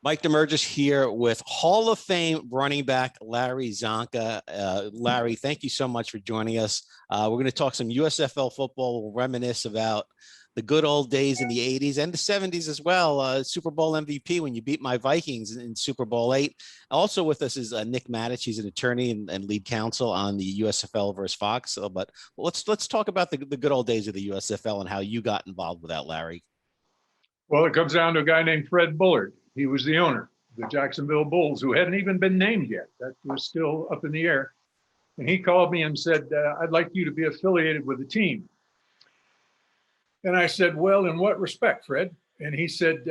Mike Damergis here with Hall of Fame running back Larry Csonka. Larry, thank you so much for joining us. We're going to talk some USFL football. We'll reminisce about the good old days in the 80s and the 70s as well. Super Bowl MVP when you beat my Vikings in Super Bowl VIII. Also with us is Nick Matich. He's an attorney and lead counsel on the USFL versus Fox. But let's talk about the good old days of the USFL and how you got involved with that, Larry. Well, it comes down to a guy named Fred Bullard. He was the owner, the Jacksonville Bulls, who hadn't even been named yet. That was still up in the air. And he called me and said, I'd like you to be affiliated with the team. And I said, well, in what respect, Fred? And he said,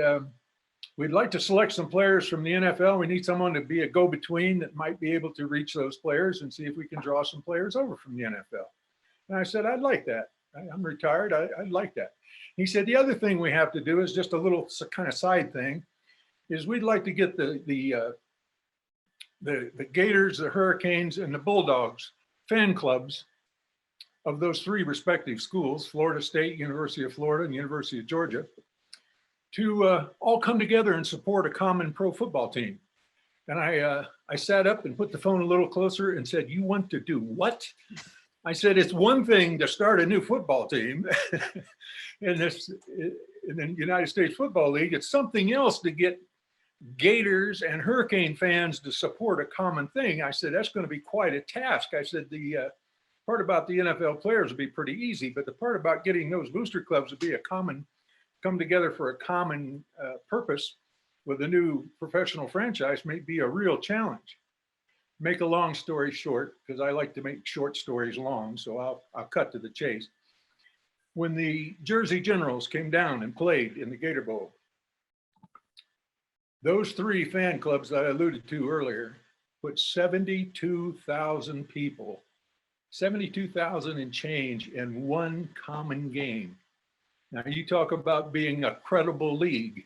we'd like to select some players from the NFL. We need someone to be a go-between that might be able to reach those players and see if we can draw some players over from the NFL. And I said, I'd like that. I'm retired. I'd like that. He said, the other thing we have to do is just a little kind of side thing, is we'd like to get the Gators, the Hurricanes, and the Bulldogs fan clubs of those three respective schools, Florida State, University of Florida, and University of Georgia, to all come together and support a common pro football team. And I sat up and put the phone a little closer and said, you want to do what? I said, it's one thing to start a new football team in the United States Football League. It's something else to get Gators and Hurricane fans to support a common thing. I said, that's going to be quite a task. I said, the part about the NFL players would be pretty easy, but the part about getting those booster clubs to be come together for a common purpose with a new professional franchise may be a real challenge. Make a long story short, because I like to make short stories long, so I'll cut to the chase. When the Jersey Generals came down and played in the Gator Bowl, those three fan clubs that I alluded to earlier put 72,000 people, 72,000 and change in one common game. Now you talk about being a credible league.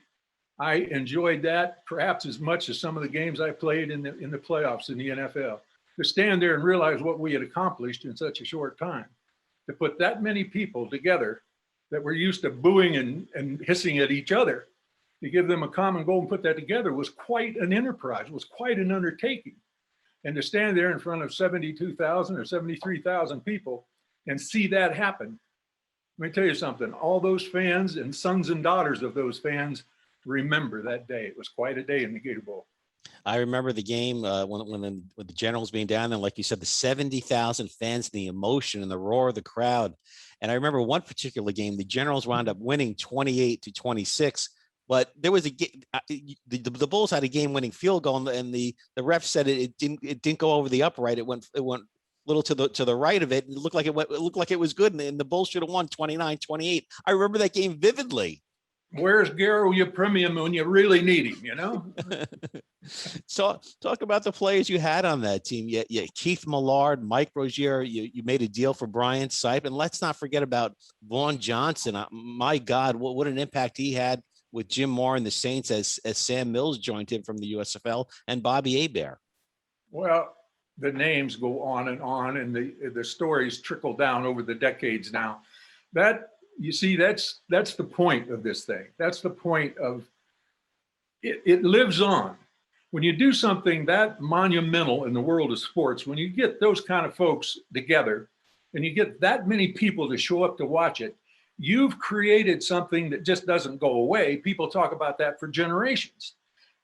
I enjoyed that perhaps as much as some of the games I played in the playoffs in the NFL. To stand there and realize what we had accomplished in such a short time, to put that many people together that were used to booing and hissing at each other, to give them a common goal and put that together was quite an enterprise, was quite an undertaking. And to stand there in front of 72,000 or 73,000 people and see that happen, let me tell you something, all those fans and sons and daughters of those fans remember that day. It was quite a day in the Gator Bowl. I remember the game when the Generals being down there, like you said, the 70,000 fans, the emotion and the roar of the crowd. And I remember one particular game, the Generals wound up winning 28-26. But there was the Bulls had a game-winning field goal, and the ref said it didn't go over the upright. It went a little to the right of it. And it looked like it was good, and the Bulls should have won 29-28. I remember that game vividly. Where's Garo, your premium when you really need him, you know? So talk about the players you had on that team. Yeah, Keith Millard, Mike Rozier, you made a deal for Brian Sipe, and let's not forget about Vaughn Johnson. My God, what an impact he had with Jim Moore and the Saints as Sam Mills joined him from the USFL, and Bobby Hebert. Well, the names go on, and the stories trickle down over the decades now. That, you see, that's the point of this thing. That's the point of it. It lives on. When you do something that monumental in the world of sports, when you get those kind of folks together and you get that many people to show up to watch it, you've created something that just doesn't go away. People talk about that for generations.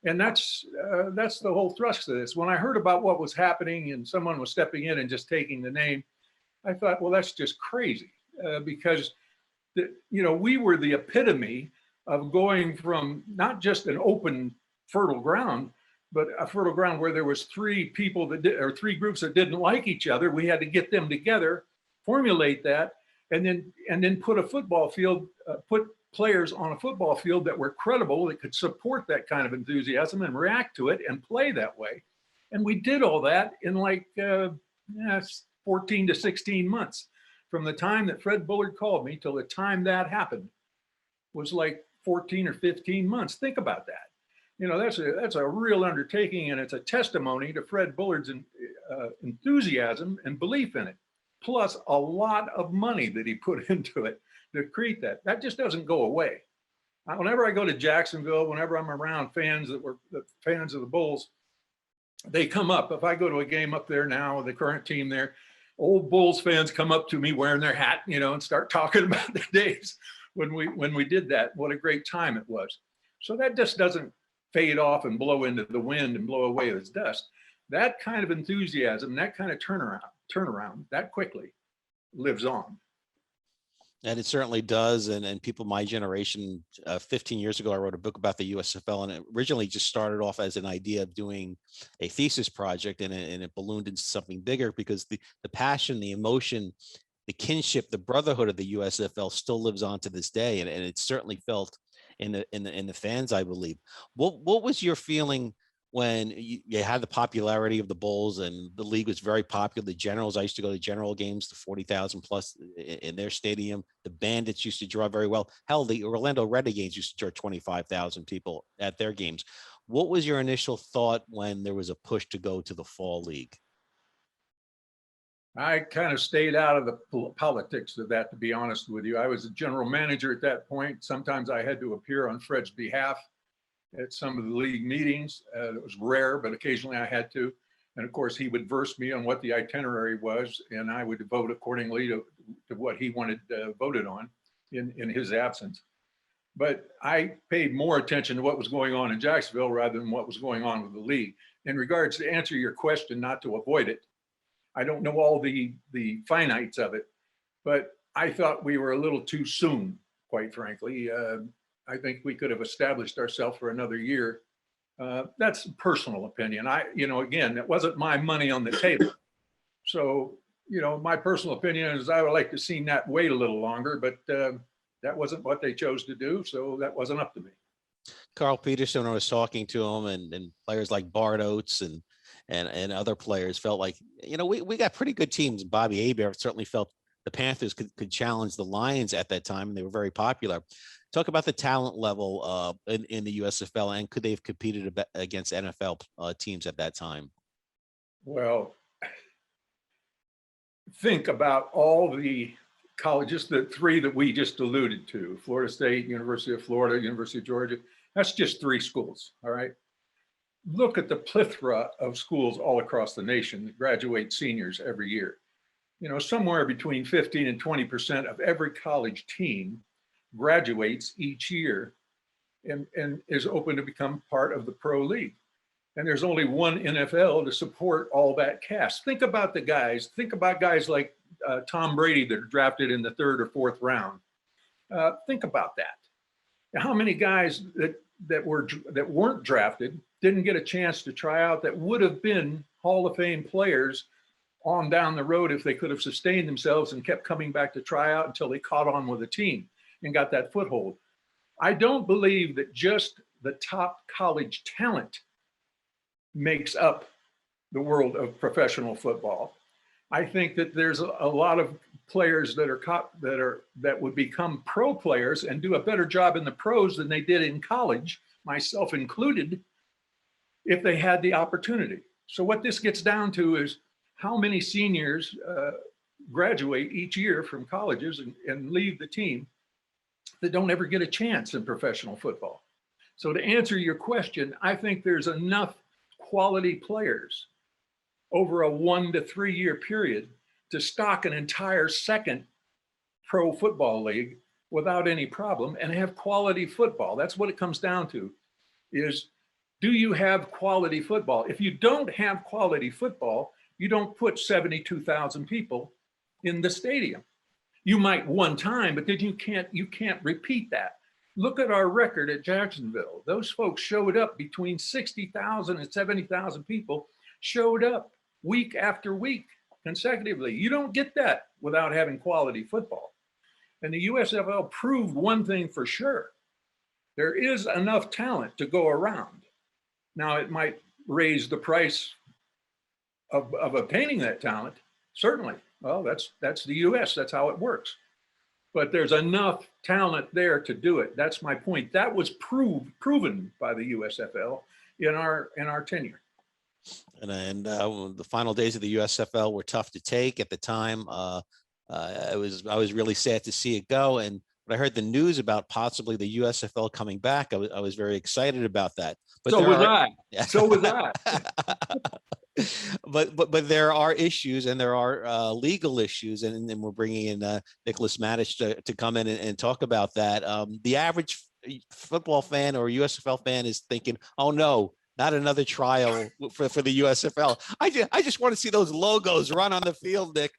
And that's the whole thrust of this. When I heard about what was happening and someone was stepping in and just taking the name, I thought, well, that's just crazy because we were the epitome of going from not just an open, fertile ground, but a fertile ground where there was three groups that didn't like each other. We had to get them together, formulate that, and then put a football field, put players on a football field that were credible, that could support that kind of enthusiasm and react to it and play that way. And we did all that in like 14 to 16 months. From the time that Fred Bullard called me till the time that happened was like 14 or 15 months. Think about that. That's a real undertaking, and it's a testimony to Fred Bullard's enthusiasm and belief in it, plus a lot of money that he put into it to create that. That just doesn't go away. Whenever I go to Jacksonville, whenever I'm around fans the fans of the Bulls, they come up. If I go to a game up there now, the current team there, old Bulls fans come up to me wearing their hat, and start talking about the days when we did that. What a great time it was. So that just doesn't fade off and blow into the wind and blow away as dust. That kind of enthusiasm, that kind of turnaround that quickly lives on. And it certainly does. And people my generation, 15 years ago, I wrote a book about the USFL, and it originally just started off as an idea of doing a thesis project, and it ballooned into something bigger because the passion, the emotion, the kinship, the brotherhood of the USFL still lives on to this day. And it's certainly felt in the fans, I believe. What was your feeling when you had the popularity of the Bulls and the league was very popular? The Generals, I used to go to General games, the 40,000 plus in their stadium. The Bandits used to draw very well. Hell, the Orlando Renegades used to draw 25,000 people at their games. What was your initial thought when there was a push to go to the fall league? I kind of stayed out of the politics of that, to be honest with you. I was a general manager at that point. Sometimes I had to appear on Fred's behalf at some of the league meetings. It was rare, but occasionally I had to. And of course, he would verse me on what the itinerary was, and I would vote accordingly to what he wanted voted on in his absence. But I paid more attention to what was going on in Jacksonville rather than what was going on with the league. In regards to answer your question, not to avoid it, I don't know all the finites of it, but I thought we were a little too soon, quite frankly. I think we could have established ourselves for another year. That's a personal opinion. Again, it wasn't my money on the table. So, my personal opinion is I would like to see that wait a little longer, but that wasn't what they chose to do. So that wasn't up to me. Carl Peterson, I was talking to him, and players like Bart Oates and other players felt like, we got pretty good teams. Bobby Hebert certainly felt the Panthers could challenge the Lions at that time, and they were very popular. Talk about the talent level in the USFL, and could they have competed against NFL teams at that time? Well, think about all the colleges, the three that we just alluded to: Florida State, University of Florida, University of Georgia. That's just three schools, all right? Look at the plethora of schools all across the nation that graduate seniors every year. Somewhere between 15 and 20% of every college team graduates each year and is open to become part of the pro league. And there's only one NFL to support all that cast. Think about the guys. Think about guys like Tom Brady that are drafted in the third or fourth round. Think about that. How many guys that weren't drafted didn't get a chance to try out that would have been Hall of Fame players on down the road if they could have sustained themselves and kept coming back to try out until they caught on with a team and got that foothold. I don't believe that just the top college talent makes up the world of professional football. I think that there's a lot of players that would become pro players and do a better job in the pros than they did in college, myself included, if they had the opportunity. So what this gets down to is how many seniors graduate each year from colleges and leave the team that don't ever get a chance in professional football. So to answer your question, I think there's enough quality players over a 1 to 3 year period to stock an entire second pro football league without any problem and have quality football. That's what it comes down to, is do you have quality football? If you don't have quality football, you don't put 72,000 people in the stadium. You might one time, but then you can't repeat that. Look at our record at Jacksonville. Those folks showed up. Between 60,000 and 70,000 people showed up week after week consecutively. You don't get that without having quality football. And the USFL proved one thing for sure. There is enough talent to go around. Now, it might raise the price of obtaining that talent, certainly. Well, that's the US, that's how it works. But there's enough talent there to do it. That's my point. That was proven by the USFL in our tenure. And the final days of the USFL were tough to take at the time. I was really sad to see it go. And when I heard the news about possibly the USFL coming back, I was very excited about that. But So was I. So was I. but there are issues, and there are legal issues, and then we're bringing in Nicholas Matich to come in and talk about that. The average football fan or USFL fan is thinking, "Oh no, not another trial for the USFL." I just want to see those logos run on the field, Nick.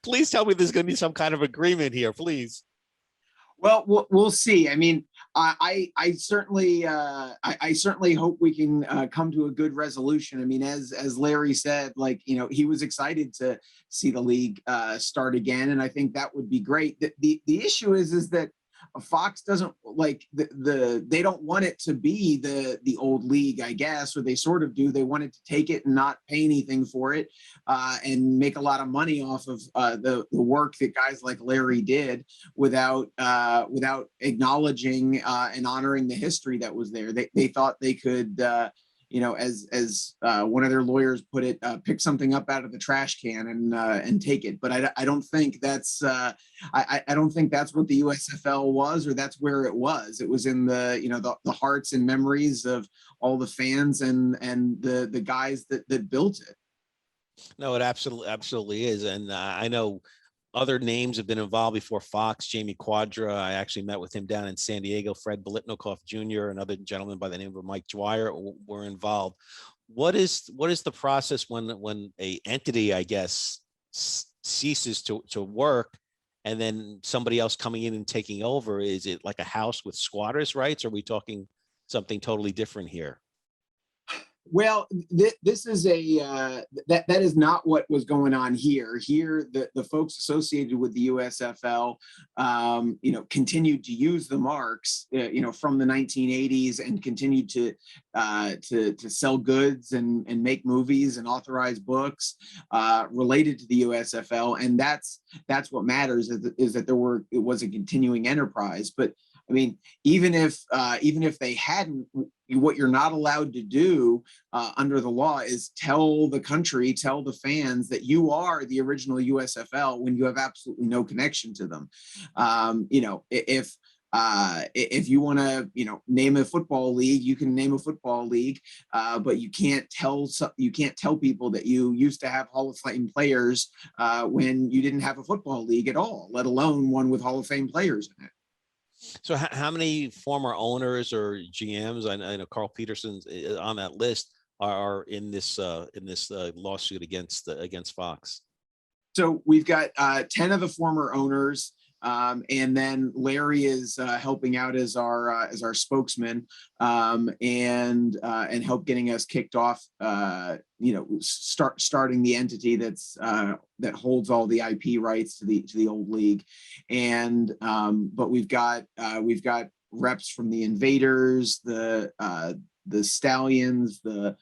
Please tell me there's going to be some kind of agreement here, please. Well, we'll see. I mean, I certainly hope we can come to a good resolution. I mean, as Larry said, like, you know, he was excited to see the league start again, and I think that would be great. The issue is that Fox doesn't like they don't want it to be the old league, I guess, or they sort of do. They wanted to take it and not pay anything for it, and make a lot of money off of the work that guys like Larry did without acknowledging and honoring the history that was there. They thought they could, you know, as one of their lawyers put it, pick something up out of the trash can and take it. But I don't think that's I don't think that's what the USFL was, or that's where it was. It was in the, you know, the hearts and memories of all the fans and the guys that built it. No, it absolutely is, and I know other names have been involved before Fox. Jamie Quadra, I actually met with him down in San Diego. Fred Bolitnikoff Jr., another gentleman by the name of Mike Dwyer, were involved. What is the process when a entity, I guess, ceases to work, and then somebody else coming in and taking over? Is it like a house with squatters' rights? Or are we talking something totally different here? Well, this is that is not what was going on here. Here, the folks associated with the USFL, you know, continued to use the marks, you know, from the 1980s, and continued to sell goods and make movies and authorize books related to the USFL, and that's what matters, is that it was a continuing enterprise. But I mean, even if they hadn't, what you're not allowed to do under the law is tell the country, tell the fans that you are the original USFL when you have absolutely no connection to them. You know, if you want to, you know, name a football league, you can name a football league, but you can't tell people that you used to have Hall of Fame players when you didn't have a football league at all, let alone one with Hall of Fame players in it. So how many former owners or GMs, I know Carl Peterson's on that list, are in this lawsuit against Fox? So we've got 10 of the former owners, and then Larry is helping out as our spokesman, and help getting us kicked off. You know, starting the entity that holds all the IP rights to the old league, and but we've got reps from the Invaders, the Stallions, the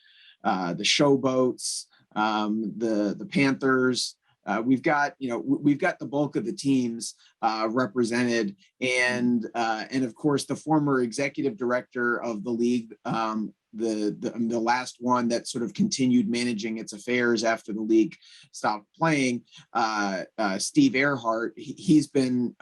Showboats, the Panthers. We've got the bulk of the teams represented, and of course the former executive director of the league, the last one that sort of continued managing its affairs after the league stopped playing, Steve Earhart. He's been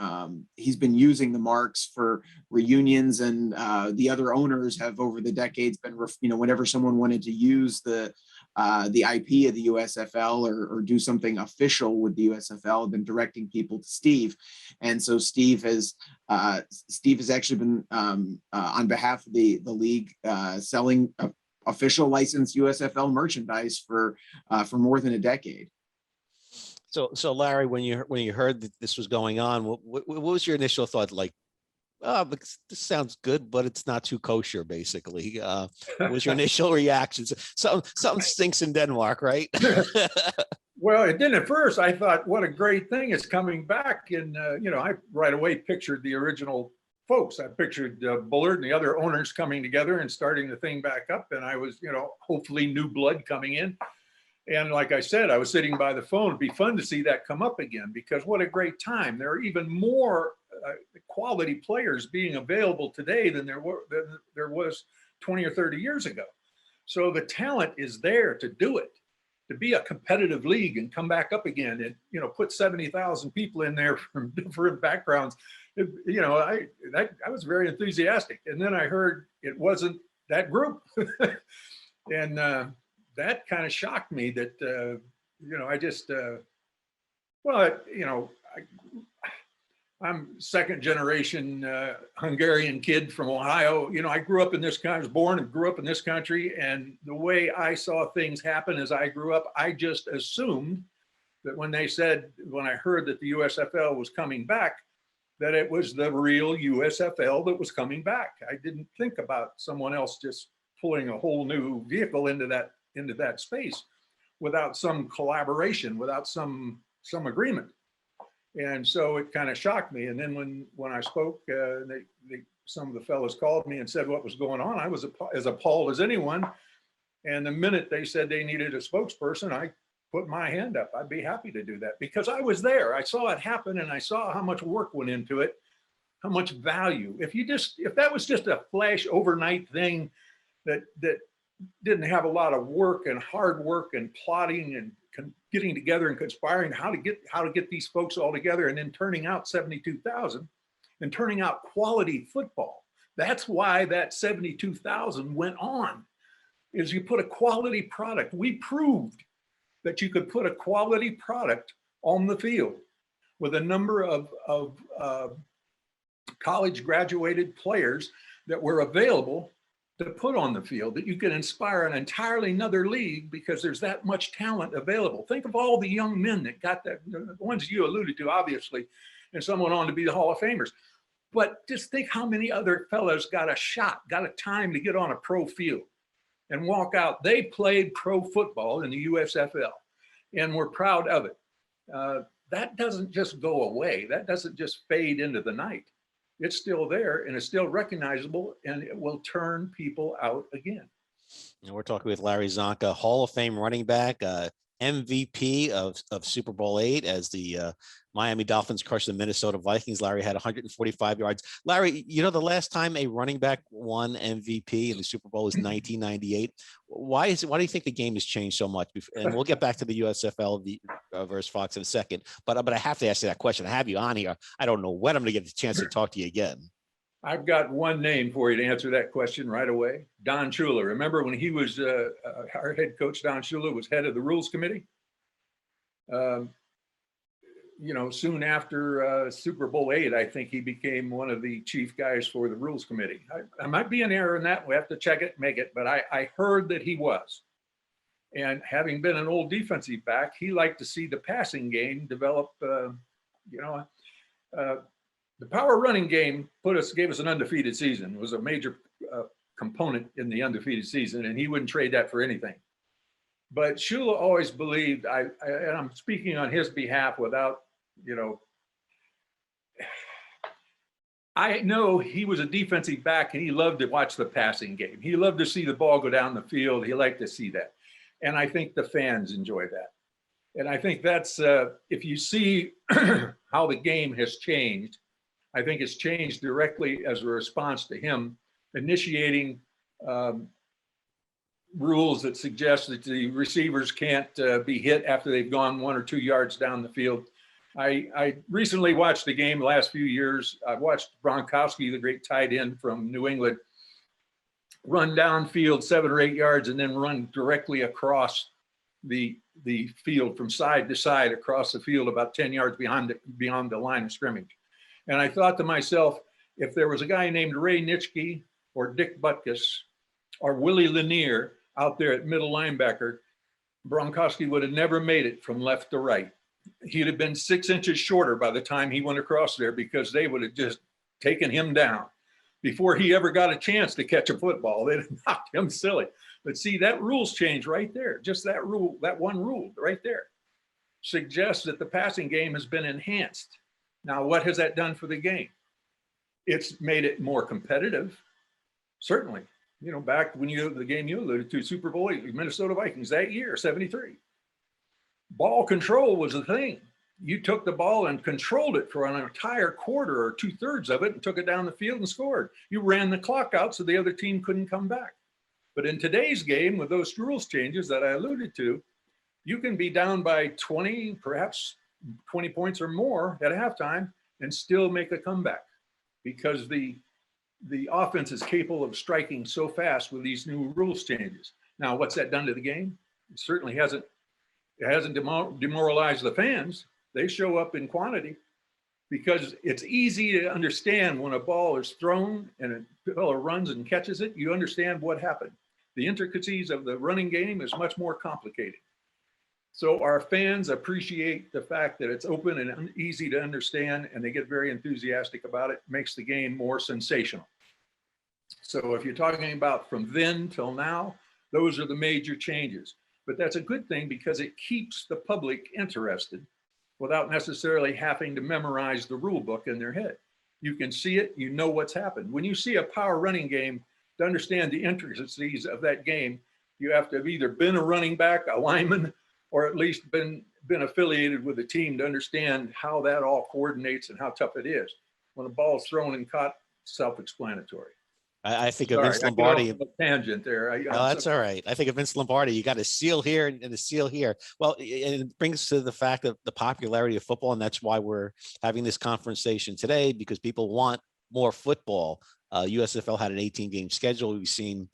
using the marks for reunions, and the other owners have over the decades been, you know, whenever someone wanted to use the IP of the USFL or do something official with the USFL, been directing people to Steve. And so Steve has actually been on behalf of the league selling official licensed USFL merchandise for more than a decade. So Larry, when you heard that this was going on, what was your initial thought? Like, oh, but this sounds good, but it's not too kosher, basically. What was your initial reaction? Something stinks in Denmark, right? Well, it didn't at first. I thought, what a great thing is coming back. And, you know, I right away pictured the original folks. I pictured Bullard and the other owners coming together and starting the thing back up. And I was, you know, hopefully new blood coming in. And like I said, I was sitting by the phone. It'd be fun to see that come up again, because what a great time. There are even more quality players being available today than there was 20 or 30 years ago. So the talent is there to do it, to be a competitive league and come back up again, and, you know, put 70,000 people in there from different backgrounds. I was very enthusiastic. And then I heard it wasn't that group. And that kind of shocked me that, I just, I'm second generation Hungarian kid from Ohio. I grew up in this country, I was born and grew up in this country. And the way I saw things happen as I grew up, I just assumed that when I heard that the USFL was coming back, that it was the real USFL that was coming back. I didn't think about someone else just pulling a whole new vehicle into that space without some collaboration, without some agreement. And so it kind of shocked me. And then when I spoke, some of the fellows called me and said what was going on. I was as appalled as anyone. And the minute they said they needed a spokesperson, I put my hand up. I'd be happy to do that because I was there. I saw it happen and I saw how much work went into it, how much value. If that was just a flash overnight thing that didn't have a lot of work and hard work and plotting and getting together and conspiring how to get these folks all together and then turning out 72,000 and turning out quality football. That's why that 72,000 went on, is you put a quality product. We proved that you could put a quality product on the field with a number of college graduated players that were available to put on the field, that you can inspire an entirely another league because there's that much talent available. Think of all the young men that got that, the ones you alluded to, obviously, and some went on to be the Hall of Famers. But just think how many other fellows got a shot, got a time to get on a pro field and walk out. They played pro football in the USFL and we're proud of it. That doesn't just go away. That doesn't just fade into the night. It's still there and it's still recognizable and it will turn people out again. And we're talking with Larry Csonka, Hall of Fame running back, MVP of Super Bowl VIII as the Miami Dolphins crushed the Minnesota Vikings. Larry had 145 yards. Larry, the last time a running back won MVP in the Super Bowl was 1998. Why do you think the game has changed so much? And we'll get back to the USFL versus Fox in a second. But I have to ask you that question. I have you on here. I don't know when I'm going to get the chance to talk to you again. I've got one name for you to answer that question right away. Don Shula. Remember when he was our head coach? Don Shula was head of the Rules Committee. Soon after Super Bowl VIII, I think he became one of the chief guys for the Rules Committee. I might be in error in that. We have to check it, make it. But I heard that he was. And having been an old defensive back, he liked to see the passing game develop. The power running game gave us an undefeated season. It was a major component in the undefeated season, and he wouldn't trade that for anything. But Shula always believed, and I'm speaking on his behalf without, I know he was a defensive back and he loved to watch the passing game. He loved to see the ball go down the field. He liked to see that. And I think the fans enjoy that. And I think that's, if you see how the game has changed, I think it's changed directly as a response to him initiating rules that suggest that the receivers can't be hit after they've gone 1 or 2 yards down the field. I recently watched the game the last few years. I've watched Gronkowski, the great tight end from New England, run downfield 7 or 8 yards and then run directly across the field from side to side across the field about 10 yards beyond the line of scrimmage. And I thought to myself, if there was a guy named Ray Nitschke or Dick Butkus or Willie Lanier out there at middle linebacker, Gronkowski would have never made it from left to right. He'd have been 6 inches shorter by the time he went across there because they would have just taken him down before he ever got a chance to catch a football. They'd have knocked him silly. But see, that rules change right there. Just that rule, that one rule right there suggests that the passing game has been enhanced. Now, what has that done for the game? It's made it more competitive, certainly. Back when the game you alluded to, Super Bowl VIII, Minnesota Vikings that year, 73. Ball control was the thing. You took the ball and controlled it for an entire quarter or 2/3 of it and took it down the field and scored. You ran the clock out so the other team couldn't come back. But in today's game, with those rules changes that I alluded to, you can be down by 20, perhaps 20 points or more at halftime and still make a comeback. because the offense is capable of striking so fast with these new rules changes. Now, what's that done to the game? It certainly hasn't demoralized the fans. They show up in quantity because it's easy to understand when a ball is thrown and a fellow runs and catches it. You understand what happened. The intricacies of the running game is much more complicated. So our fans appreciate the fact that it's open and easy to understand, and they get very enthusiastic about it. Makes the game more sensational. So if you're talking about from then till now, those are the major changes. But that's a good thing because it keeps the public interested without necessarily having to memorize the rule book in their head. You can see it, you know what's happened. When you see a power running game, to understand the intricacies of that game, you have to have either been a running back, a lineman, or at least been affiliated with a team to understand how that all coordinates and how tough it is. When a ball is thrown and caught, self-explanatory. I think of Vince Lombardi. I get off on a tangent there. No, that's all right. I think of Vince Lombardi. You got a seal here and a seal here. Well, it brings to the fact of the popularity of football, and that's why we're having this conversation today, because people want more football. USFL had an 18-game schedule. We've seen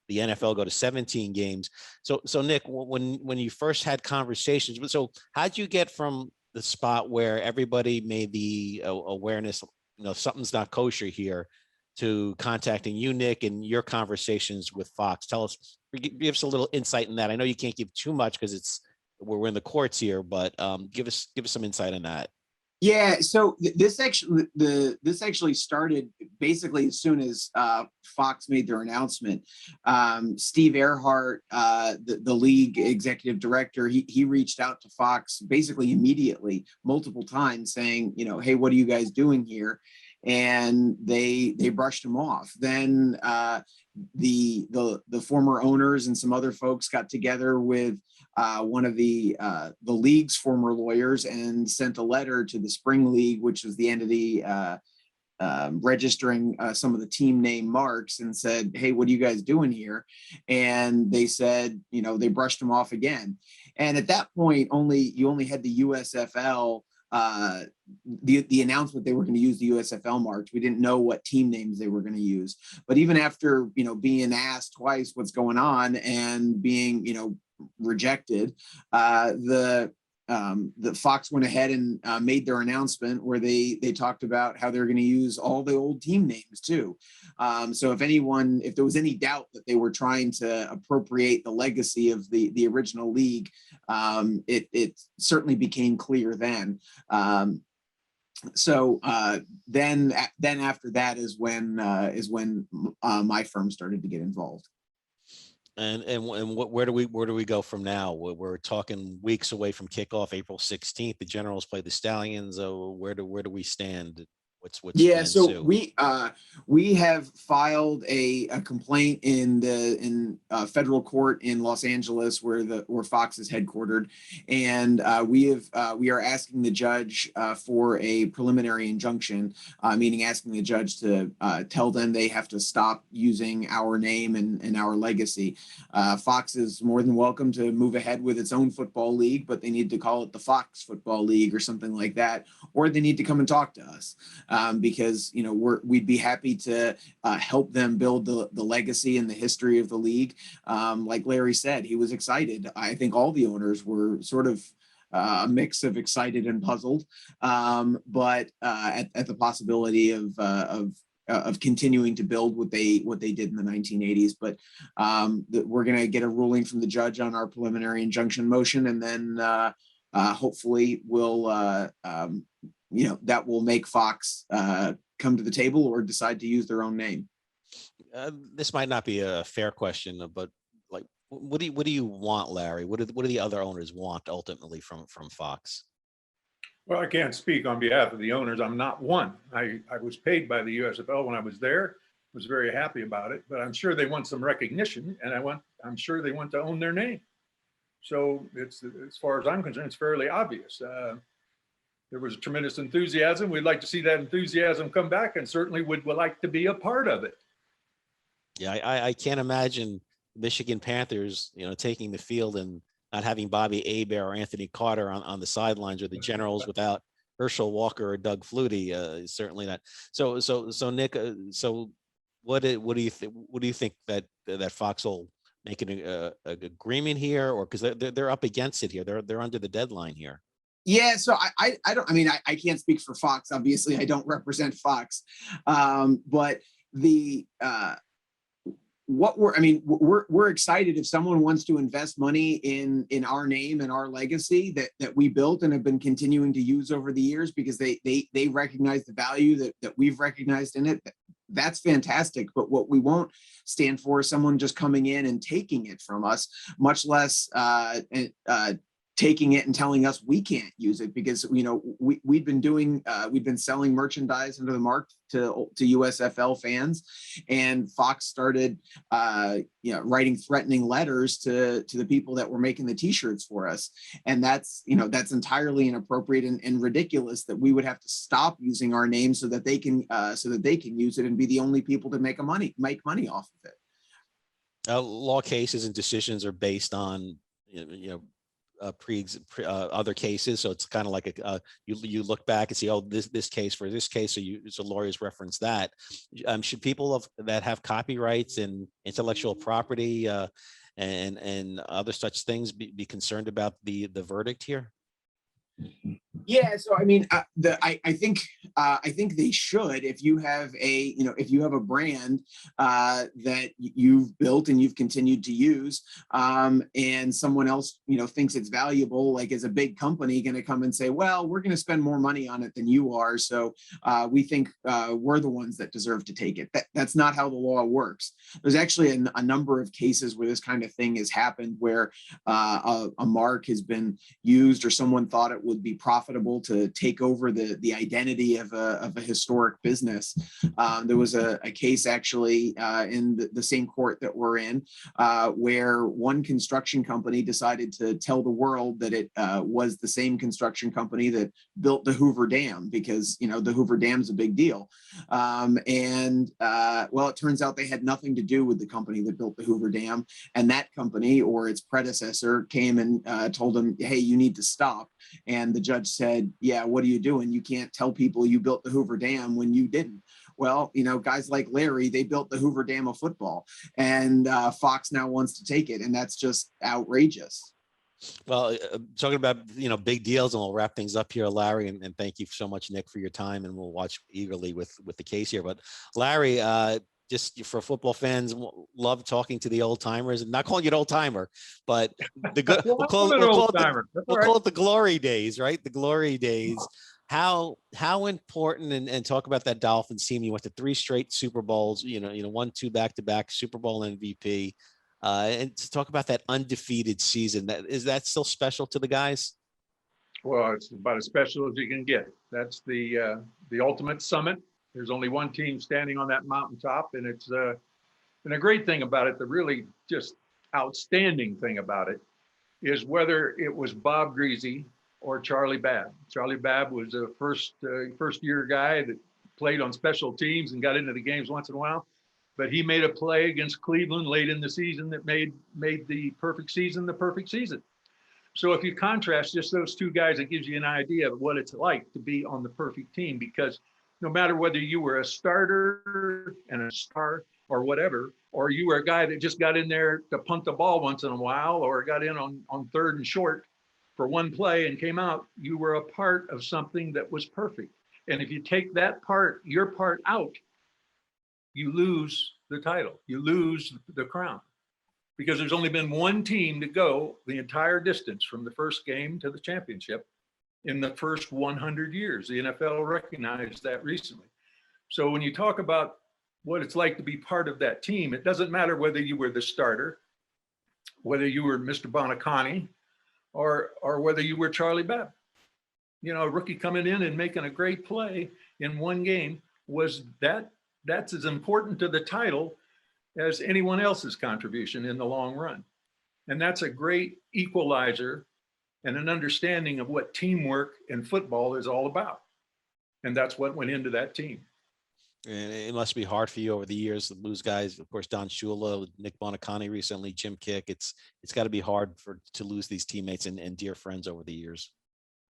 the NFL go to 17 games. So Nick, when you first had conversations, so how'd you get from the spot where everybody made the awareness, something's not kosher here, to contacting you, Nick, and your conversations with Fox? Tell us, give us a little insight in that. I know you can't give too much because we're in the courts here, but give us some insight on that. Yeah, so this actually started basically as soon as Fox made their announcement. Steve Earhart, the league executive director, he reached out to Fox basically immediately, multiple times, saying, hey, what are you guys doing here? And they brushed him off. Then the former owners and some other folks got together with one of the league's former lawyers and sent a letter to the Spring League, which was the entity registering some of the team name marks, and said, hey, what are you guys doing here? And they said, they brushed him off again. And at that point, you only had the USFL, the announcement they were going to use the USFL marks. We didn't know what team names they were going to use. But even after, being asked twice what's going on and being, rejected, the Fox went ahead and made their announcement where they talked about how they're going to use all the old team names too. So if there was any doubt that they were trying to appropriate the legacy of the original league, it certainly became clear then. So then after that is when my firm started to get involved. And where do we go from now? We're talking weeks away from kickoff, April 16th. The Generals play the Stallions. Where do we stand? Yeah, so we have filed a complaint in federal court in Los Angeles, where Fox is headquartered, and we are asking the judge for a preliminary injunction, meaning asking the judge to tell them they have to stop using our name and our legacy. Fox is more than welcome to move ahead with its own football league, but they need to call it the Fox Football League or something like that, or they need to come and talk to us. Because we'd be happy to help them build the legacy and the history of the league. Like Larry said, he was excited. I think all the owners were sort of a mix of excited and puzzled, but at the possibility of continuing to build what they did in the 1980s. But we're going to get a ruling from the judge on our preliminary injunction motion, and then hopefully we'll that will make Fox come to the table or decide to use their own name. This might not be a fair question, but what do you want, Larry? What do the other owners want ultimately from Fox? Well, I can't speak on behalf of the owners. I'm not one. I was paid by the USFL when I was there. Was very happy about it, but I'm sure they want some recognition, and I'm sure they want to own their name. So it's, as far as I'm concerned, it's fairly obvious. There was a tremendous enthusiasm. We'd like to see that enthusiasm come back, and certainly would like to be a part of it. Yeah, I can't imagine Michigan Panthers, taking the field and not having Bobby Hebert or Anthony Carter on the sidelines, or the Generals without Herschel Walker or Doug Flutie. Certainly not. So Nick, so what do you think? What do you think that Fox will make an agreement here, or because they're up against it here? They're under the deadline here. Yeah, so I don't, I mean, I can't speak for Fox. Obviously, I don't represent Fox. But the we're excited if someone wants to invest money in our name and our legacy that we built and have been continuing to use over the years, because they recognize the value that we've recognized in it. That's fantastic. But what we won't stand for is someone just coming in and taking it from us, much less taking it and telling us we can't use it, because we've been selling merchandise under the mark to USFL fans, and Fox started writing threatening letters to the people that were making the t-shirts for us, and that's entirely inappropriate and ridiculous that we would have to stop using our name so that they can use it and be the only people to make money off of it. Law cases and decisions are based on other cases, so it's kind of like you look back and see, oh, this case for this case, so lawyers reference that. Should people that have copyrights and intellectual property and other such things be concerned about the verdict here? Yeah, so I mean, I think they should. If you have a brand that you've built and you've continued to use, and someone else thinks it's valuable, like, is a big company going to come and say, well, we're going to spend more money on it than you are, so we think we're the ones that deserve to take it. That's not how the law works. There's actually a number of cases where this kind of thing has happened, where a mark has been used, or someone thought it would be profitable to take over the identity of a historic business. There was a case actually in the same court that we're in, where one construction company decided to tell the world that it was the same construction company that built the Hoover Dam, because the Hoover Dam's a big deal. Well, it turns out they had nothing to do with the company that built the Hoover Dam, and that company or its predecessor came and told them, hey, you need to stop. And the judge said, yeah, what are you doing? You can't tell people you built the Hoover Dam when you didn't. Well, guys like Larry, they built the Hoover Dam of football, and Fox now wants to take it, and that's just outrageous. Well, talking about big deals, and we'll wrap things up here, Larry, and thank you so much, Nick, for your time, and we'll watch eagerly with the case here. But Larry, just for football fans, love talking to the old timers, and not calling you an old timer, but the good, we'll call it the glory days, right? The glory days. How important, and talk about that Dolphins team. You went to 3 straight Super Bowls, 1, 2 back-to-back Super Bowl MVP, and to talk about that undefeated season. Is that still special to the guys? Well, it's about as special as you can get. That's the ultimate summit. There's only one team standing on that mountaintop, and it's and a great thing about it, the really just outstanding thing about it, is whether it was Bob Greasy or Charlie Babb. Charlie Babb was a first year guy that played on special teams and got into the games once in a while, but he made a play against Cleveland late in the season that made the perfect season the perfect season. So if you contrast just those two guys, it gives you an idea of what it's like to be on the perfect team, because no matter whether you were a starter and a star or whatever, or you were a guy that just got in there to punt the ball once in a while, or got in on third and short for one play and came out, you were a part of something that was perfect. And if you take your part out, you lose the title, you lose the crown, because there's only been one team to go the entire distance from the first game to the championship in the first 100 years. The NFL recognized that recently. So when you talk about what it's like to be part of that team, it doesn't matter whether you were the starter, whether you were Mr. Bonacani, or whether you were Charlie Babb. A rookie coming in and making a great play in one game, that's as important to the title as anyone else's contribution in the long run. And that's a great equalizer and an understanding of what teamwork in football is all about. And that's what went into that team. And it must be hard for you over the years to lose guys. Of course, Don Shula, Nick Bonacani recently, Jim Kick. It's got to be hard to lose these teammates and dear friends over the years.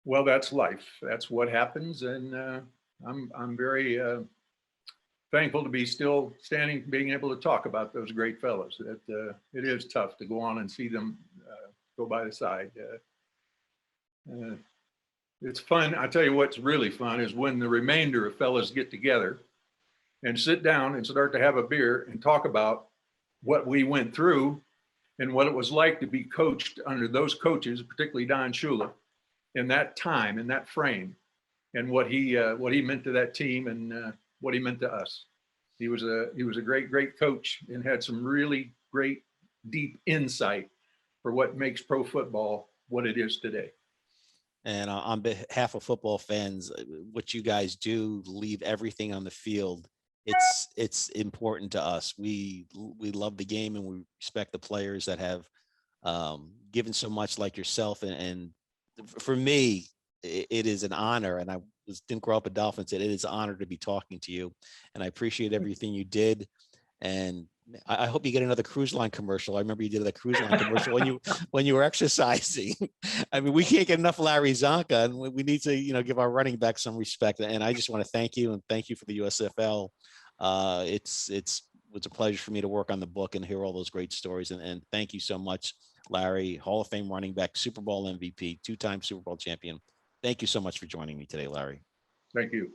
Well, that's life. That's what happens. And I'm very thankful to be still standing, being able to talk about those great fellows. It is tough to go on and see them go by the side. It's fun. I tell you what's really fun is when the remainder of fellas get together and sit down and start to have a beer and talk about what we went through and what it was like to be coached under those coaches, particularly Don Shula, in that time, in that frame, and what he meant to that team and what he meant to us. He was a great coach and had some really great, deep insight for what makes pro football what it is today. And on behalf of football fans, what you guys do, leave everything on the field. It's important to us. We love the game and we respect the players that have given so much, like yourself. And for me, it is an honor. And I didn't grow up a Dolphins. It is an honor to be talking to you. And I appreciate everything you did. And I hope you get another cruise line commercial. I remember you did a cruise line commercial when you were exercising. I mean, we can't get enough Larry Csonka, and we need to, give our running back some respect. And I just want to thank you and thank you for the USFL. It's a pleasure for me to work on the book and hear all those great stories. And thank you so much, Larry, Hall of Fame running back, Super Bowl MVP, 2-time Super Bowl champion. Thank you so much for joining me today, Larry. Thank you.